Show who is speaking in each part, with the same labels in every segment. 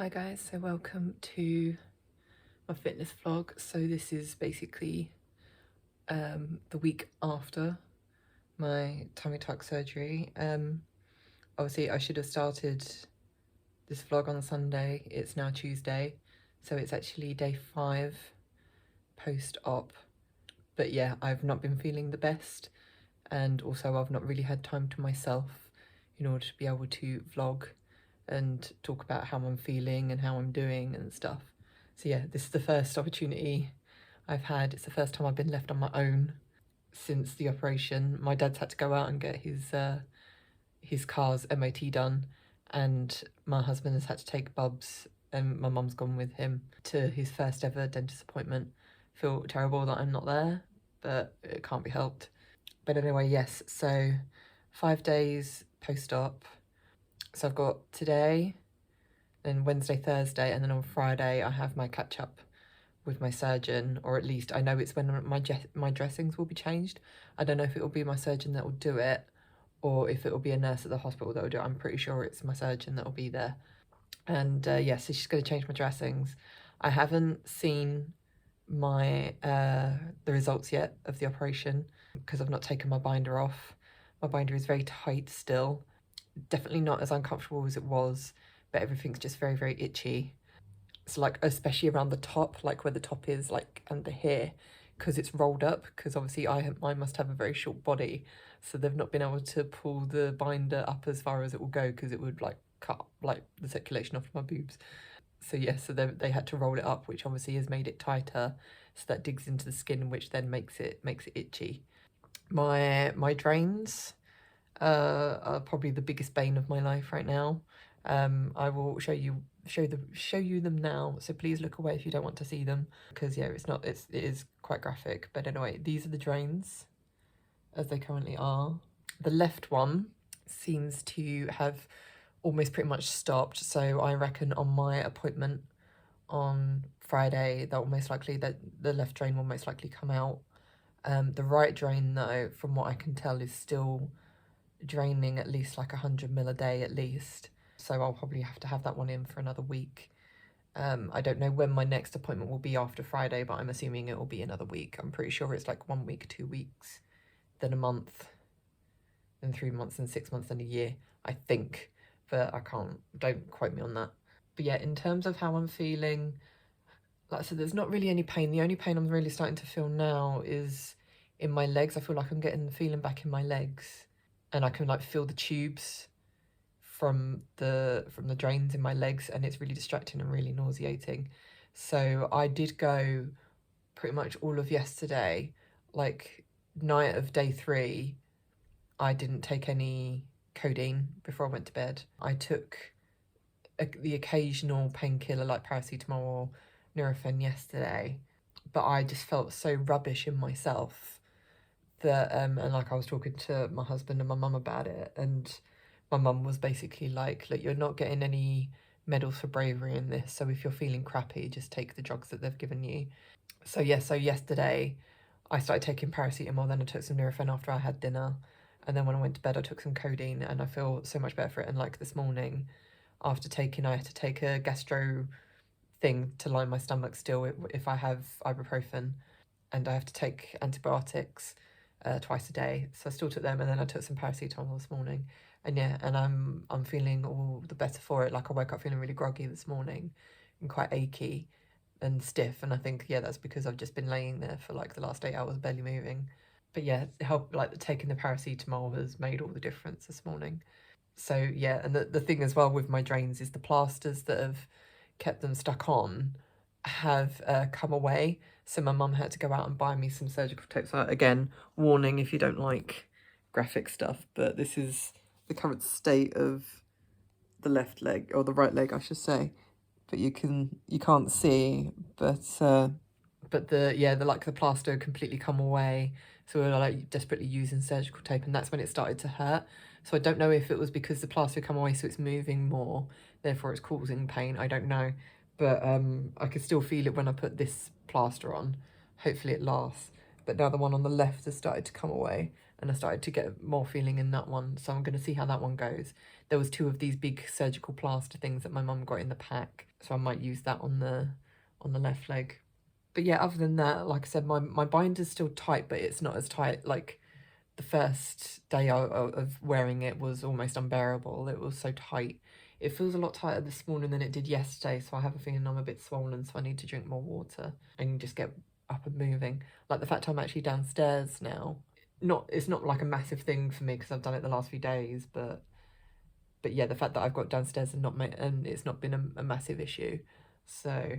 Speaker 1: Hi guys, so welcome to my fitness vlog. So this is basically the week after my tummy tuck surgery. Obviously I should have started this vlog on Sunday. It's now Tuesday, so it's actually day 5 post-op. But yeah, I've not been feeling the best, and also I've not really had time to myself in order to be able to vlog and talk about how I'm feeling and how I'm doing and stuff. So yeah, this is the first opportunity I've had. It's the first time I've been left on my own since the operation. My dad's had to go out and get his car's MOT done, and my husband has had to take Bubs, and my mum's gone with him to his first ever dentist appointment. Feel terrible that I'm not there, but it can't be helped. But anyway, yes, so 5 days post-op. So I've got today, then Wednesday, Thursday, and then on Friday I have my catch-up with my surgeon, or at least I know it's when my dressings will be changed. I don't know if it will be my surgeon that will do it, or if it will be a nurse at the hospital that will do it. I'm pretty sure it's my surgeon that will be there. And yeah, so she's going to change my dressings. I haven't seen my the results yet of the operation because I've not taken my binder off. My binder is very tight still. Definitely not as uncomfortable as it was, but everything's just very, very itchy. So like, especially around the top, like where the top is, like under here, because it's rolled up, because obviously I must have a very short body, so they've not been able to pull the binder up as far as it will go, because it would like cut like the circulation off my boobs. So yeah, so they had to roll it up, which obviously has made it tighter, so that digs into the skin, which then makes it itchy. My drains are probably the biggest bane of my life right now. I will show you them now, so please look away if you don't want to see them, because yeah, it is quite graphic. But anyway, these are the drains as they currently are. The left one seems to have almost pretty much stopped, so I reckon on my appointment on Friday that will most likely, that the left drain will most likely come out. The right drain though, from what I can tell, is still draining at least like 100 ml a day at least, so I'll probably have to have that one in for another week. I don't know when my next appointment will be after Friday, but I'm assuming it will be another week. I'm pretty sure it's like 1 week, 2 weeks, then a month, then 3 months, and 6 months, and a year, I think, but don't quote me on that. But yeah, in terms of how I'm feeling, like I said, there's not really any pain. The only pain I'm really starting to feel now is in my legs. I feel like I'm getting the feeling back in my legs, and I can like feel the tubes from the drains in my legs, and it's really distracting and really nauseating. So I did go pretty much all of yesterday, like night of day 3, I didn't take any codeine before I went to bed. I took the occasional painkiller like paracetamol or Nurofen yesterday, but I just felt so rubbish in myself that and like I was talking to my husband and my mum about it, and my mum was basically like, look, you're not getting any medals for bravery in this, so if you're feeling crappy, just take the drugs that they've given you. So yeah, so yesterday I started taking paracetamol, then I took some Nurofen after I had dinner, and then when I went to bed I took some codeine, and I feel so much better for it. And like this morning after taking, I had to take a gastro thing to line my stomach still if I have ibuprofen, and I have to take antibiotics twice a day, so I still took them, and then I took some paracetamol this morning, and yeah, and I'm feeling all the better for it. Like I woke up feeling really groggy this morning and quite achy and stiff, and I think yeah, that's because I've just been laying there for like the last 8 hours barely moving. But yeah, like taking the paracetamol has made all the difference this morning. So yeah, and the thing as well with my drains is the plasters that have kept them stuck on have come away. So my mum had to go out and buy me some surgical tape. So again, warning if you don't like graphic stuff, but this is the current state of the left leg, or the right leg I should say. But you can't see, but the plaster completely come away. So we were like desperately using surgical tape, and that's when it started to hurt. So I don't know if it was because the plaster come away, so it's moving more, therefore it's causing pain. I don't know, but I could still feel it when I put this plaster on. Hopefully it lasts. But now the one on the left has started to come away, and I started to get more feeling in that one, so I'm going to see how that one goes. There was 2 of these big surgical plaster things that my mum got in the pack, so I might use that on the left leg. But yeah, other than that, like I said, my binder's still tight, but it's not as tight. Like the first day of wearing it was almost unbearable. It was so tight. It feels a lot tighter this morning than it did yesterday, so I have a feeling I'm a bit swollen, so I need to drink more water and just get up and moving. Like the fact I'm actually downstairs now, it's not like a massive thing for me because I've done it the last few days, but yeah, the fact that I've got downstairs and it's not been a massive issue. So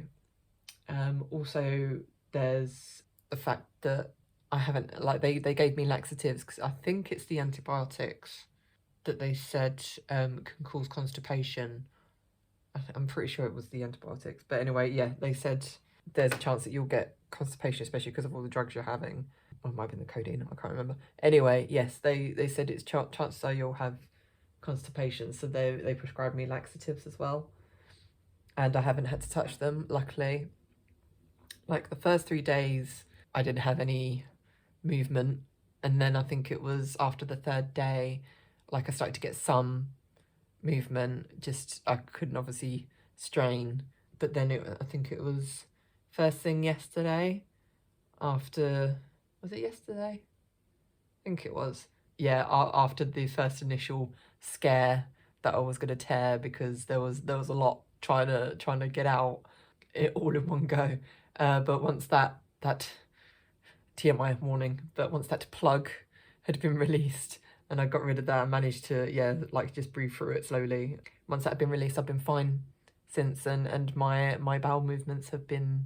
Speaker 1: also there's the fact that I haven't, like they gave me laxatives because I think it's the antibiotics that they said can cause constipation. I'm pretty sure it was the antibiotics, but anyway, yeah, they said there's a chance that you'll get constipation, especially because of all the drugs you're having. Or it might have been the codeine, I can't remember. Anyway, yes, they said it's chances are you'll have constipation, so they prescribed me laxatives as well, and I haven't had to touch them, luckily. Like the first 3 days I didn't have any movement, and then I think it was after the 3rd day, like I started to get some movement, just I couldn't obviously strain. But then I think it was first thing yesterday, after, was it yesterday? I think it was. Yeah, after the first initial scare that I was going to tear, because there was a lot trying to get out it all in one go. But once that TMI warning, but once that plug had been released and I got rid of that, I managed to, yeah, like just breathe through it slowly. Once that had been released, I've been fine since, and my bowel movements have been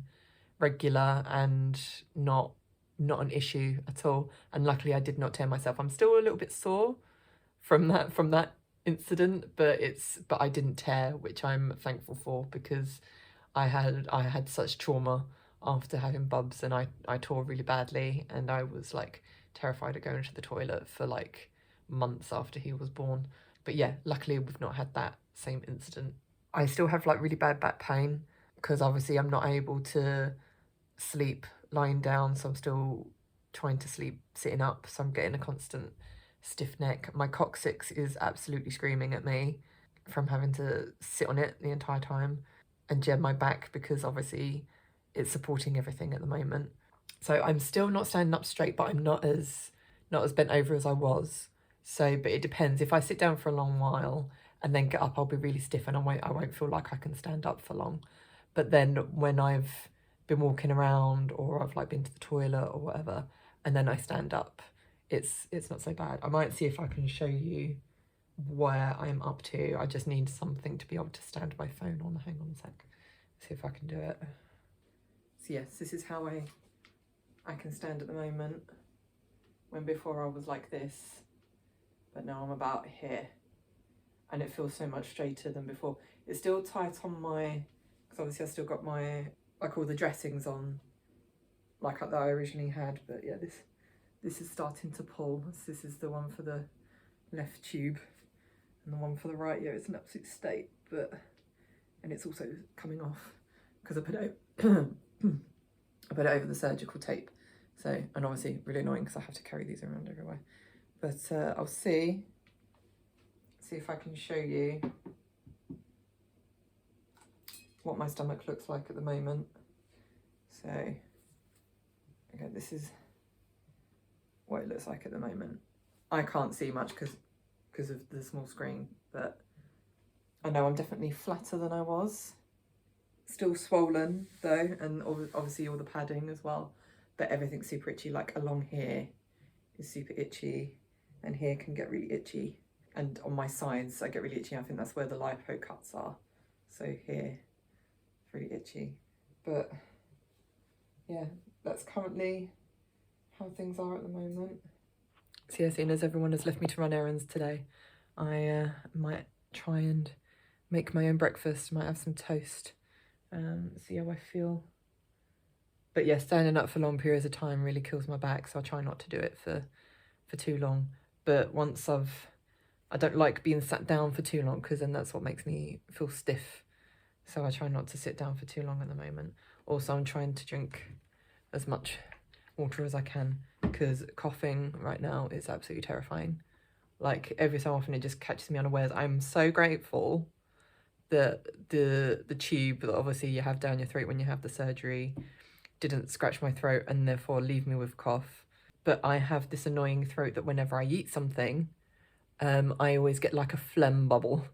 Speaker 1: regular and not an issue at all. And luckily I did not tear myself. I'm still a little bit sore from that incident, but I didn't tear, which I'm thankful for, because I had such trauma after having bubs, and I tore really badly, and I was like terrified of going to the toilet for like months after he was born. But yeah, luckily we've not had that same incident. I still have like really bad back pain because obviously I'm not able to sleep lying down, so I'm still trying to sleep sitting up, so I'm getting a constant stiff neck. My coccyx is absolutely screaming at me from having to sit on it the entire time, and yeah, my back, because obviously it's supporting everything at the moment. So I'm still not standing up straight, but I'm not as bent over as I was. So, but it depends. If I sit down for a long while and then get up, I'll be really stiff and I won't feel like I can stand up for long. But then when I've been walking around or I've like been to the toilet or whatever, and then I stand up, it's not so bad. I might see if I can show you where I'm up to. I just need something to be able to stand my phone on. Hang on a sec. See if I can do it. So yes, this is how I can stand at the moment, when before I was like this, but now I'm about here, and it feels so much straighter than before. It's still tight on my, because obviously I still got my, like all the dressings on, like that I originally had, but yeah, this is starting to pull. This is the one for the left tube, and the one for the right, yeah, it's an absolute state, but, and it's also coming off because I put it I put it over the surgical tape. So, and obviously really annoying because I have to carry these around everywhere. But I'll see if I can show you what my stomach looks like at the moment. So, okay, this is what it looks like at the moment. I can't see much because of the small screen, but I know I'm definitely flatter than I was. Still swollen though, and obviously all the padding as well, but everything's super itchy. Like along here is super itchy, and here can get really itchy, and on my sides I get really itchy. I think that's where the lipo cuts are, so here it's really itchy. But yeah, that's currently how things are at the moment. So yeah, seeing as everyone has left me to run errands today, I might try and make my own breakfast. Might have some toast. See how I feel. But yeah, standing up for long periods of time really kills my back, so I try not to do it for too long. But once I don't like being sat down for too long, because then that's what makes me feel stiff. So I try not to sit down for too long at the moment. Also, I'm trying to drink as much water as I can, because coughing right now is absolutely terrifying. Like every so often it just catches me unawares. I'm so grateful that the tube that obviously you have down your throat when you have the surgery didn't scratch my throat and therefore leave me with cough. But I have this annoying throat that whenever I eat something, I always get like a phlegm bubble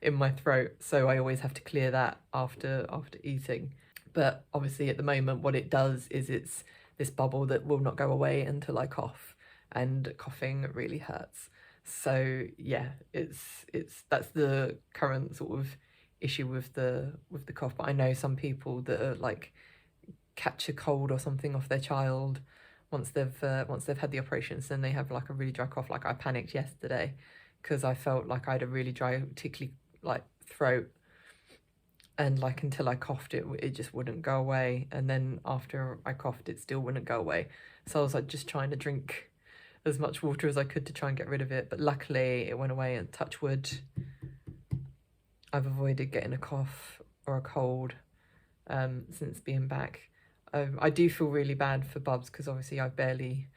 Speaker 1: in my throat, so I always have to clear that after eating. But obviously at the moment what it does is it's this bubble that will not go away until I cough, and coughing really hurts. So yeah, it's that's the current sort of issue with the cough. But I know some people that are like catch a cold or something off their child once they've had the operations, then they have like a really dry cough. Like I panicked yesterday because I felt like I had a really dry, tickly like throat, and like until I coughed it just wouldn't go away, and then after I coughed it still wouldn't go away. So I was like just trying to drink as much water as I could to try and get rid of it, but luckily it went away, and touch wood, I've avoided getting a cough or a cold since being back. I do feel really bad for Bubs because obviously I've barely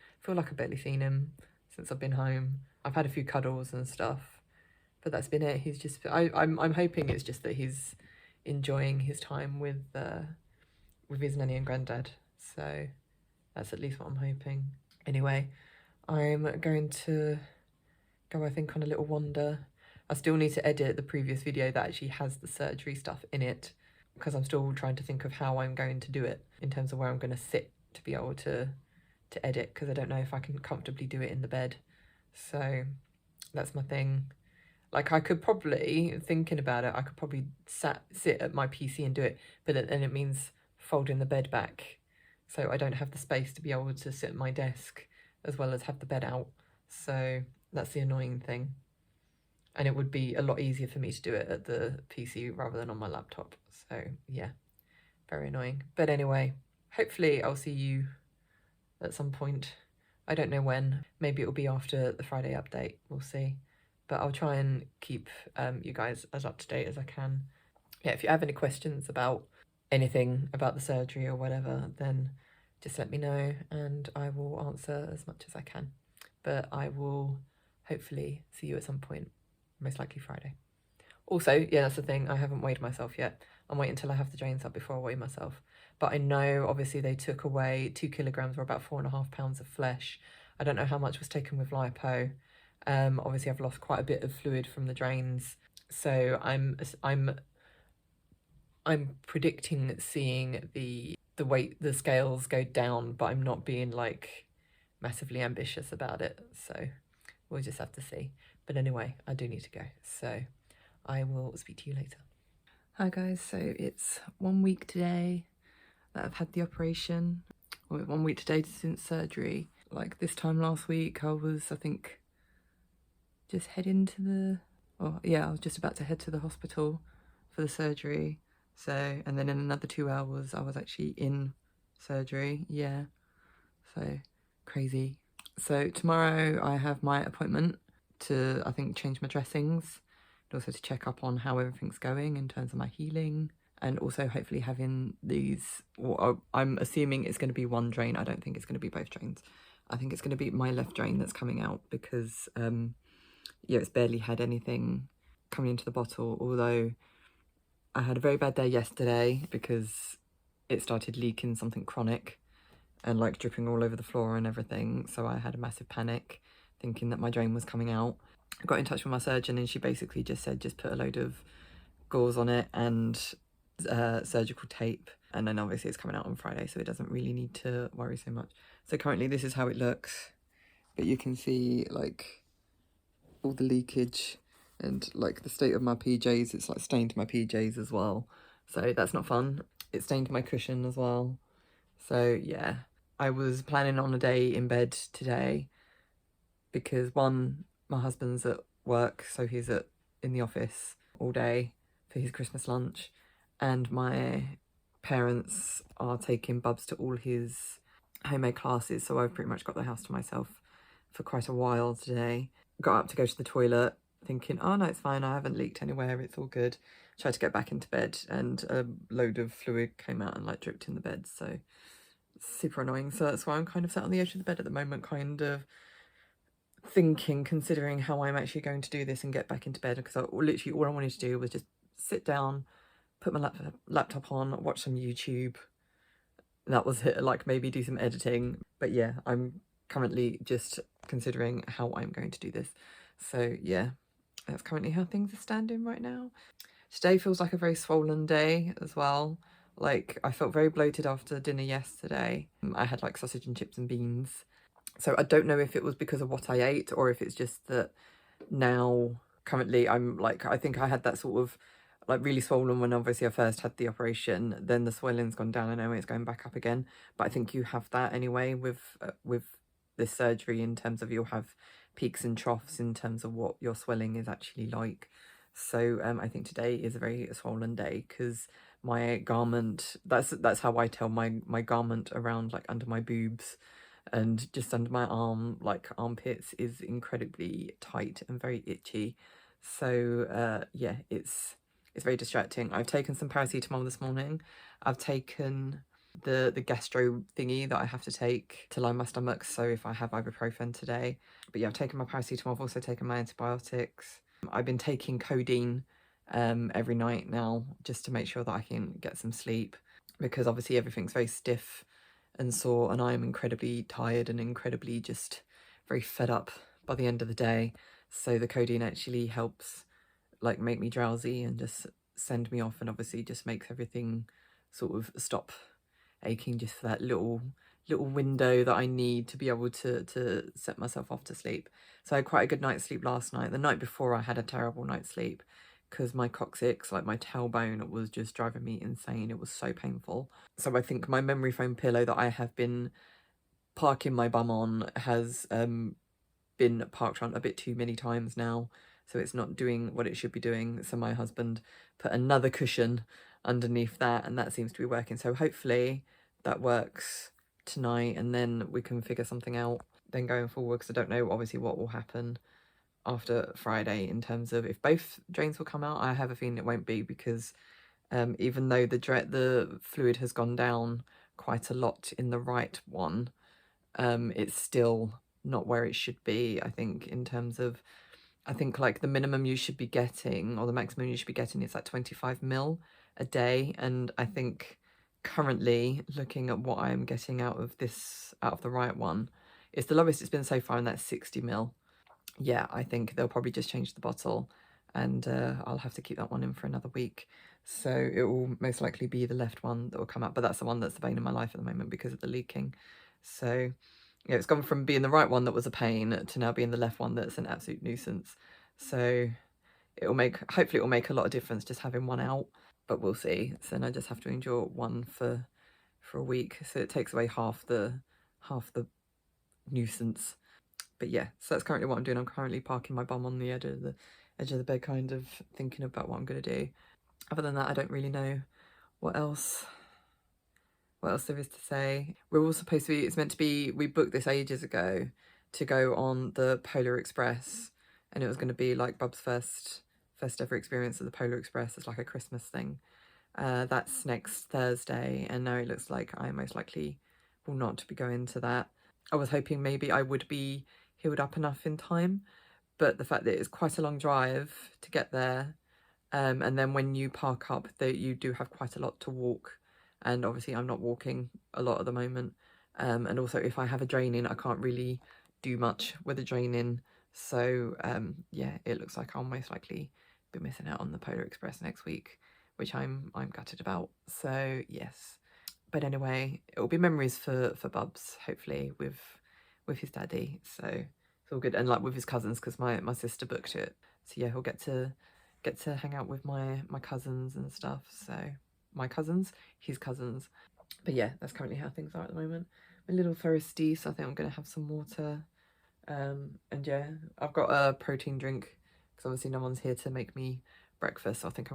Speaker 1: seen him since I've been home. I've had a few cuddles and stuff, but that's been it. He's just I'm hoping it's just that he's enjoying his time with his nanny and granddad. So that's at least what I'm hoping. Anyway, I'm going to go, I think, on a little wander. I still need to edit the previous video that actually has the surgery stuff in it, because I'm still trying to think of how I'm going to do it in terms of where I'm going to sit to be able to edit, because I don't know if I can comfortably do it in the bed. So that's my thing. Like I could probably, thinking about it, I could probably sit at my PC and do it, but then it means folding the bed back, so I don't have the space to be able to sit at my desk as well as have the bed out. So that's the annoying thing. And it would be a lot easier for me to do it at the PC rather than on my laptop. So yeah, very annoying. But anyway, hopefully I'll see you at some point. I don't know when. Maybe it'll be after the Friday update. We'll see. But I'll try and keep you guys as up to date as I can. Yeah, if you have any questions about anything about the surgery or whatever, then just let me know and I will answer as much as I can. But I will hopefully see you at some point, most likely Friday. Also, yeah, that's the thing, I haven't weighed myself yet. I'm waiting until I have the drains up before I weigh myself. But I know obviously they took away 2 kilograms or about 4.5 pounds of flesh. I don't know how much was taken with lipo. Obviously I've lost quite a bit of fluid from the drains, so I'm predicting seeing the weight, the scales go down, but I'm not being like massively ambitious about it, so we'll just have to see. But anyway, I do need to go, so I will speak to you later. Hi guys, so it's 1 week today that I've had the operation, or 1 week today since surgery. Like this time last week I was, I think, just heading to the, I was just about to head to the hospital for the surgery. So, and then in another 2 hours I was actually in surgery. Yeah, so crazy. So tomorrow I have my appointment to, I think, change my dressings, and also to check up on how everything's going in terms of my healing, and also hopefully having these, or I'm assuming it's going to be one drain. I don't think it's going to be both drains. I think it's going to be my left drain that's coming out, because yeah, it's barely had anything coming into the bottle, although I had a very bad day yesterday because it started leaking something chronic and like dripping all over the floor and everything. So I had a massive panic thinking that my drain was coming out. I got in touch with my surgeon and she basically just said, just put a load of gauze on it and surgical tape. And then obviously it's coming out on Friday, so it doesn't really need to worry so much. So currently this is how it looks, but you can see like all the leakage and like the state of my PJs. It's like stained my PJs as well, so that's not fun. It stained my cushion as well. So yeah, I was planning on a day in bed today because one, my husband's at work, so he's in the office all day for his Christmas lunch, and my parents are taking Bubs to all his homemade classes, so I've pretty much got the house to myself for quite a while today. Got up to go to the toilet thinking, oh no, it's fine, I haven't leaked anywhere, it's all good. Tried to get back into bed and a load of fluid came out and like dripped in the bed, so super annoying. So that's why I'm kind of sat on the edge of the bed at the moment, kind of thinking, considering how I'm actually going to do this and get back into bed, because literally all I wanted to do was just sit down, put my laptop on, watch some YouTube. That was it, like maybe do some editing. But yeah, I'm currently just considering how I'm going to do this. So yeah, that's currently how things are standing right now. Today feels like a very swollen day as well. Like, I felt very bloated after dinner yesterday. I had like sausage and chips and beans. So I don't know if it was because of what I ate or if it's just that now currently I'm like, I think I had that sort of like really swollen when obviously I first had the operation, then the swelling's gone down and now it's going back up again. But I think you have that anyway with this surgery, in terms of you'll have peaks and troughs in terms of what your swelling is actually like. So I think today is a very swollen day because my garment, that's how I tell my garment around like under my boobs and just under my arm, like armpits, is incredibly tight and very itchy. So yeah, it's very distracting. I've taken some paracetamol this morning. I've taken the gastro thingy that I have to take to line my stomach, so if I have ibuprofen today. But yeah, I've taken my paracetamol. I've also taken my antibiotics. I've been taking codeine every night now, just to make sure that I can get some sleep, because obviously everything's very stiff and sore, and I'm incredibly tired and incredibly just very fed up by the end of the day. So the codeine actually helps like make me drowsy and just send me off, and obviously just makes everything sort of stop aching just for that little window that I need to be able to set myself off to sleep. So I had quite a good night's sleep last night. The night before I had a terrible night's sleep because my coccyx, like my tailbone, was just driving me insane. It was so painful. So I think my memory foam pillow that I have been parking my bum on has been parked on a bit too many times now, so it's not doing what it should be doing. So my husband put another cushion underneath that, and that seems to be working. So hopefully that works tonight, and then we can figure something out then going forward, because I don't know obviously what will happen after Friday in terms of if both drains will come out. I have a feeling it won't be, because even though the fluid has gone down quite a lot in the right one, it's still not where it should be. I think in terms of, I think like the minimum you should be getting, or the maximum you should be getting, is like 25 mil a day, and I think currently looking at what I'm getting out of the right one, it's the lowest it's been so far, and that's 60 mil. Yeah, I think they'll probably just change the bottle, and I'll have to keep that one in for another week. So it will most likely be the left one that will come out, but that's the one that's the bane of my life at the moment because of the leaking. So yeah, it's gone from being the right one that was a pain to now being the left one that's an absolute nuisance. So hopefully it will make a lot of difference just having one out, but we'll see. So then I just have to endure one for a week, so it takes away half the nuisance. But yeah, so that's currently what I'm doing. I'm currently parking my bum on the edge of the bed, kind of thinking about what I'm going to do. Other than that, I don't really know what else there is to say. We're all supposed to be, it's meant to be, we booked this ages ago to go on the Polar Express, and it was going to be like Bub's first ever experience of the Polar Express. It's like a Christmas thing. That's next Thursday, and now it looks like I most likely will not be going to that. I was hoping maybe I would be healed up enough in time, but the fact that it's quite a long drive to get there, and then when you park up, you do have quite a lot to walk, and obviously I'm not walking a lot at the moment, and also if I have a draining, I can't really do much with a draining. So yeah, it looks like I'll most likely be missing out on the Polar Express next week, which I'm gutted about. So yes, but anyway, it will be memories for Bubs, hopefully, with his daddy. So it's all good, and like with his cousins, because my sister booked it. So yeah, he'll get to hang out with my cousins and stuff. So my cousins, his cousins. But yeah, that's currently how things are at the moment. I'm a little thirsty, so I think I'm gonna have some water. And yeah, I've got a protein drink because obviously no one's here to make me breakfast. So I think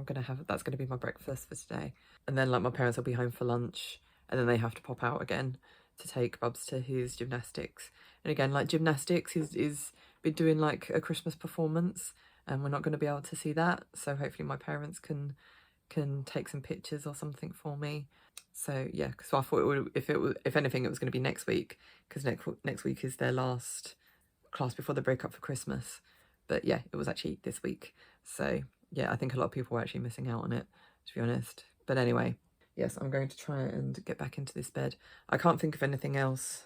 Speaker 1: that's gonna be my breakfast for today. And then like my parents will be home for lunch, and then they have to pop out again to take Bubs to his gymnastics. And again, like gymnastics is been doing like a Christmas performance, and we're not going to be able to see that. So hopefully my parents can can take some pictures or something for me. So yeah, so I thought it would, if anything, it was going to be next week, because next week is their last class before they break up for Christmas. But yeah, it was actually this week. So yeah, I think a lot of people were actually missing out on it, to be honest. But anyway, yes, I'm going to try and get back into this bed. I can't think of anything else.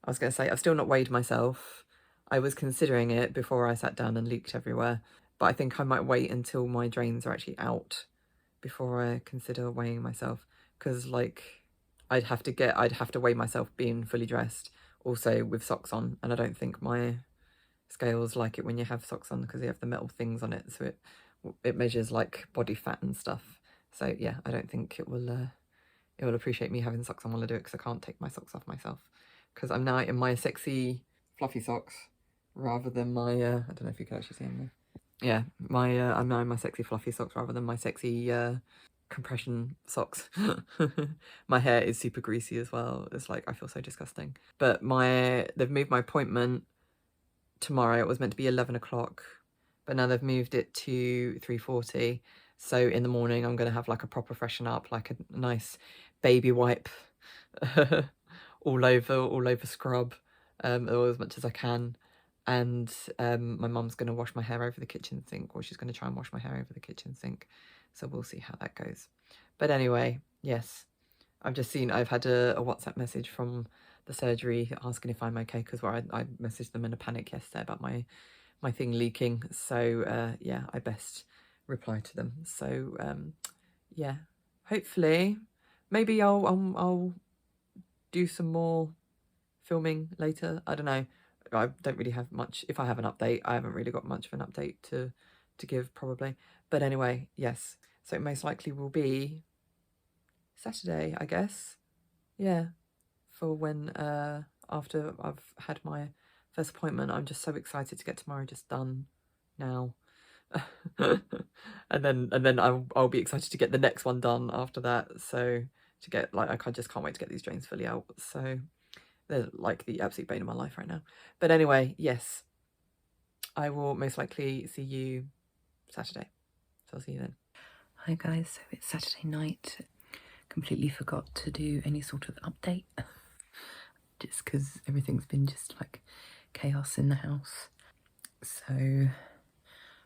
Speaker 1: I was going to say, I've still not weighed myself. I was considering it before I sat down and leaked everywhere, but I think I might wait until my drains are actually out before I consider weighing myself, because like I'd have to weigh myself being fully dressed, also with socks on, and I don't think my scales like it when you have socks on, because they have the metal things on it, so it measures like body fat and stuff. So yeah, I don't think it will appreciate me having socks on while I do it, because I can't take my socks off myself, because I'm now in my sexy fluffy socks rather than my I don't know if you can actually see them there. Yeah, I'm now in my sexy fluffy socks rather than my sexy compression socks. My hair is super greasy as well. It's like, I feel so disgusting. But they've moved my appointment tomorrow. It was meant to be 11 o'clock, but now they've moved it to 3:40. So in the morning I'm gonna have like a proper freshen up, like a nice baby wipe all over scrub, or as much as I can. And my mum's going to wash my hair over the kitchen sink, or she's going to try and wash my hair over the kitchen sink. So we'll see how that goes. But anyway, yes, I've had a WhatsApp message from the surgery asking if I'm okay, because I messaged them in a panic yesterday about my thing leaking. So yeah, I best reply to them. So yeah, hopefully, maybe I'll do some more filming later. I don't know. I don't really have much. If I have an update, I haven't really got much of an update to give, probably. But anyway, yes. So it most likely will be Saturday, I guess. Yeah, for when after I've had my first appointment. I'm just so excited to get tomorrow just done now. and then I'll be excited to get the next one done after that. So to get, like, I just can't wait to get these drains fully out. So they're like the absolute bane of my life right now. But anyway, yes, I will most likely see you Saturday. So I'll see you then. Hi guys, so it's Saturday night. Completely forgot to do any sort of update. Just because everything's been just like chaos in the house. So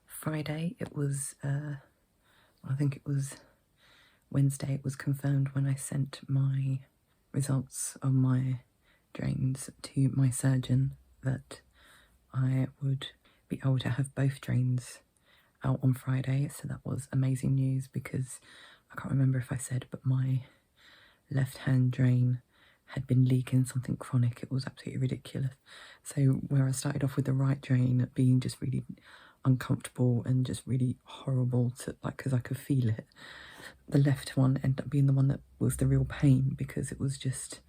Speaker 1: Friday, it was, I think it was Wednesday, it was confirmed when I sent my results of my drains to my surgeon that I would be able to have both drains out on Friday. So that was amazing news, because I can't remember if I said, but my left hand drain had been leaking something chronic. It was absolutely ridiculous. So where I started off with the right drain being just really uncomfortable and just really horrible to, like, because I could feel it, the left one ended up being the one that was the real pain, because it was just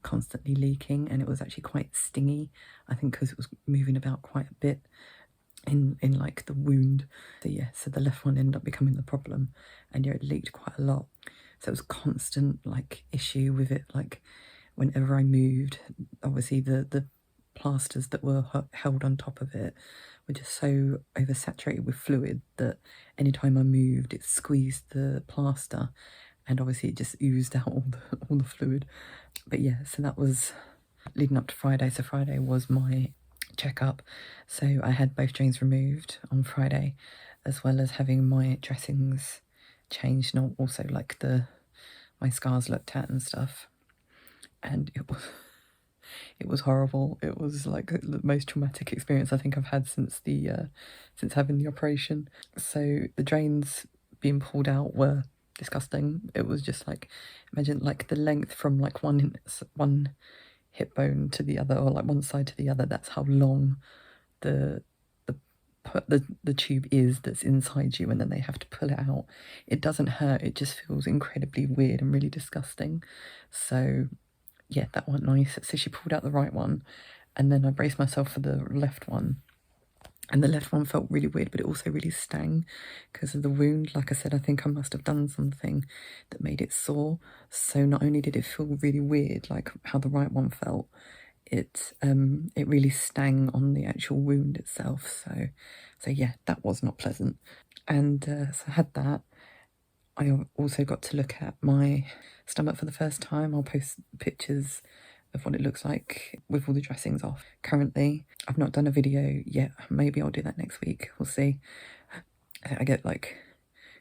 Speaker 1: constantly leaking, and it was actually quite stingy, I think, because it was moving about quite a bit in like the wound. So yeah, so the left one ended up becoming the problem, and yeah, it leaked quite a lot. So it was a constant like issue with it, like whenever I moved, obviously the plasters that were held on top of it were just so oversaturated with fluid that anytime I moved, it squeezed the plaster, and obviously it just oozed out all the fluid. But yeah, so that was leading up to Friday. So Friday was my checkup. So I had both drains removed on Friday, as well as having my dressings changed, and also like my scars looked at and stuff. And it was horrible. It was like the most traumatic experience I think I've had since having the operation. So the drains being pulled out were disgusting. It was just like, imagine like the length from like one hip bone to the other, or like one side to the other. That's how long the tube is that's inside you, and then they have to pull it out. It doesn't hurt, it just feels incredibly weird and really disgusting. So yeah, that wasn't nice. So she pulled out the right one, and then I braced myself for the left one. And the left one felt really weird, but it also really stung because of the wound. Like I said, I think I must have done something that made it sore. So not only did it feel really weird, like how the right one felt, it really stung on the actual wound itself. So yeah, that was not pleasant. And so I had that. I also got to look at my stomach for the first time. I'll post pictures of what it looks like with all the dressings off. Currently, I've not done a video yet. Maybe I'll do that next week. We'll see. I get like,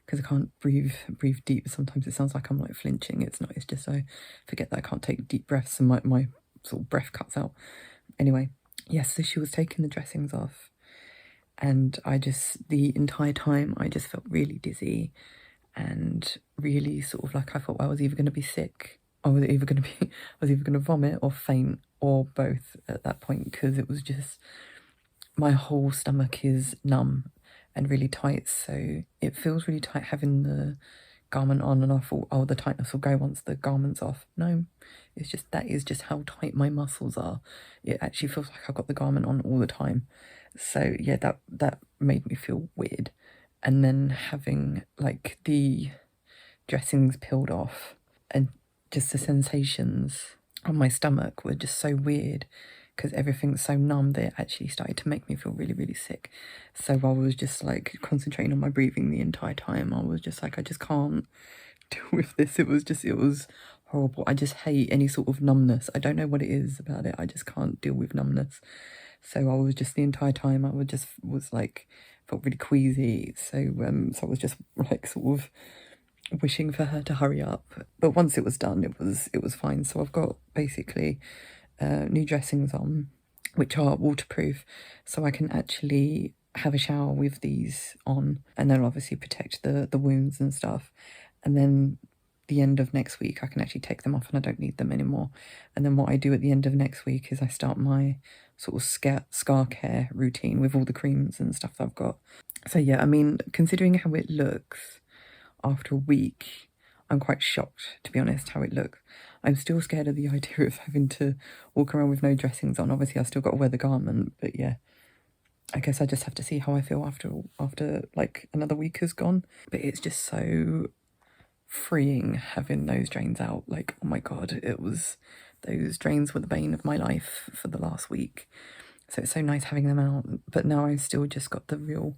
Speaker 1: because I can't breathe deep, sometimes it sounds like I'm like flinching. It's not, it's just I forget that I can't take deep breaths and my sort of breath cuts out. Anyway, yes, so she was taking the dressings off, and the entire time I just felt really dizzy and really sort of like I thought I was either going to be sick, I was either going to vomit or faint or both at that point, because it was just, my whole stomach is numb and really tight, so it feels really tight having the garment on, and I thought, oh, the tightness will go once the garment's off. No, it's just, that is just how tight my muscles are. It actually feels like I've got the garment on all the time. So yeah, that made me feel weird. And then having like the dressings peeled off and just the sensations on my stomach were just so weird, because everything's so numb that it actually started to make me feel really, really sick. So I was just like concentrating on my breathing the entire time. I was just like, I just can't deal with this. It was horrible. I just hate any sort of numbness. I don't know what it is about it. I just can't deal with numbness. So I was just, the entire time I was like, felt really queasy. So I was just like sort of wishing for her to hurry up. But once it was done, it was fine. So I've got basically new dressings on, which are waterproof, so I can actually have a shower with these on, and they'll obviously protect the wounds and stuff. And then the end of next week I can actually take them off and I don't need them anymore. And then what I do at the end of next week is I start my sort of scar care routine with all the creams and stuff that I've got. So yeah, I mean, considering how it looks after a week, I'm quite shocked, to be honest, how it looks. I'm still scared of the idea of having to walk around with no dressings on. Obviously, I've still got to wear the garment, but yeah, I guess I just have to see how I feel after like another week has gone. But it's just so freeing having those drains out. Like, oh my god, those drains were the bane of my life for the last week. So it's so nice having them out. But now I've still just got the real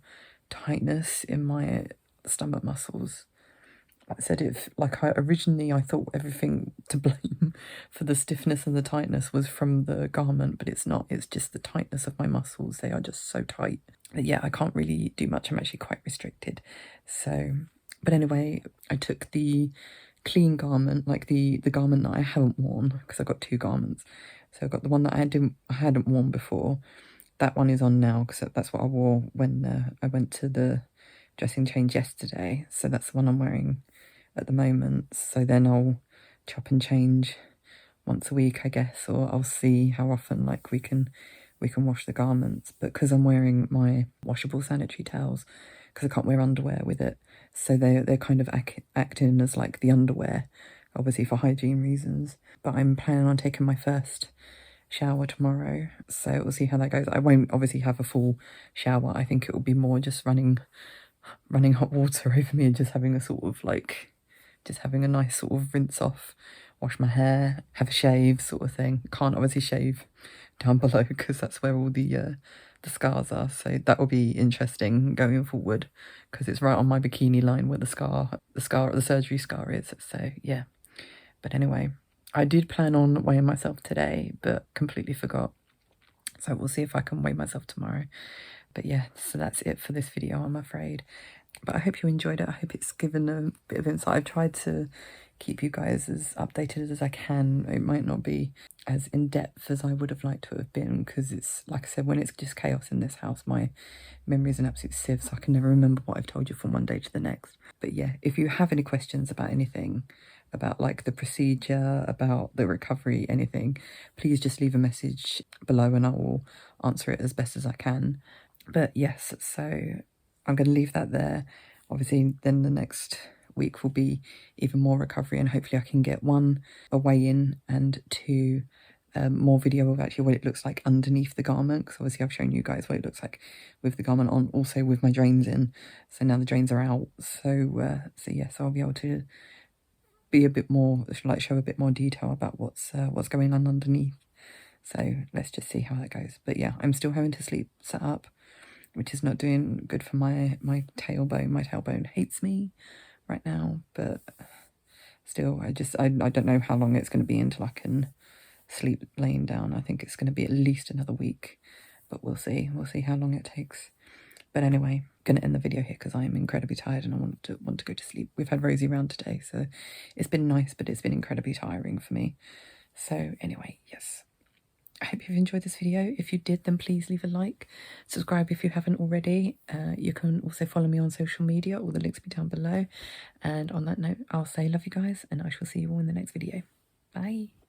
Speaker 1: tightness in my stomach muscles. Like I said, originally I thought everything to blame for the stiffness and the tightness was from the garment, but it's not. It's just the tightness of my muscles. They are just so tight. But yeah, I can't really do much. I'm actually quite restricted. So, but anyway, I took the clean garment, like the garment that I haven't worn, because I've got two garments. So I've got the one that I hadn't worn before. That one is on now, because that's what I wore when I went to the dressing change yesterday. So that's the one I'm wearing at the moment. So then I'll chop and change once a week, I guess, or I'll see how often like we can wash the garments. But because I'm wearing my washable sanitary towels, because I can't wear underwear with it, so they're kind of acting as like the underwear, obviously for hygiene reasons. But I'm planning on taking my first shower tomorrow, so we'll see how that goes. I won't obviously have a full shower. I think it will be more just running hot water over me and just having a sort of like, just having a nice sort of rinse off, wash my hair, have a shave sort of thing. Can't obviously shave down below because that's where all the scars are, so that will be interesting going forward, because it's right on my bikini line where the surgery scar is. So yeah, but anyway, I did plan on weighing myself today but completely forgot, so we'll see if I can weigh myself tomorrow. But yeah, so that's it for this video, I'm afraid. But I hope you enjoyed it. I hope it's given a bit of insight. I've tried to keep you guys as updated as I can. It might not be as in-depth as I would have liked to have been, because it's, like I said, when it's just chaos in this house, my memory is an absolute sieve, so I can never remember what I've told you from one day to the next. But yeah, if you have any questions about anything, about like the procedure, about the recovery, anything, please just leave a message below and I will answer it as best as I can. But yes, so I'm going to leave that there. Obviously, then the next week will be even more recovery, and hopefully I can get a weigh-in, and two, more video of actually what it looks like underneath the garment, because obviously I've shown you guys what it looks like with the garment on, also with my drains in. So now the drains are out. So yes, I'll be able to be a bit more, like show a bit more detail about what's going on underneath. So let's just see how that goes. But yeah, I'm still having to sleep sat up, which is not doing good for my tailbone. My tailbone hates me,
Speaker 2: right now, but still, I don't know how long it's going to be until I can sleep laying down. I think it's going to be at least another week, but we'll see how long it takes. But anyway, I'm going to end the video here because I am incredibly tired and I want to go to sleep. We've had Rosie around today, so it's been nice, but it's been incredibly tiring for me. So anyway, yes, I hope you've enjoyed this video. If you did, then please leave a like, subscribe if you haven't already. You can also follow me on social media, all the links will be down below. And on that note, I'll say love you guys, and I shall see you all in the next video. Bye.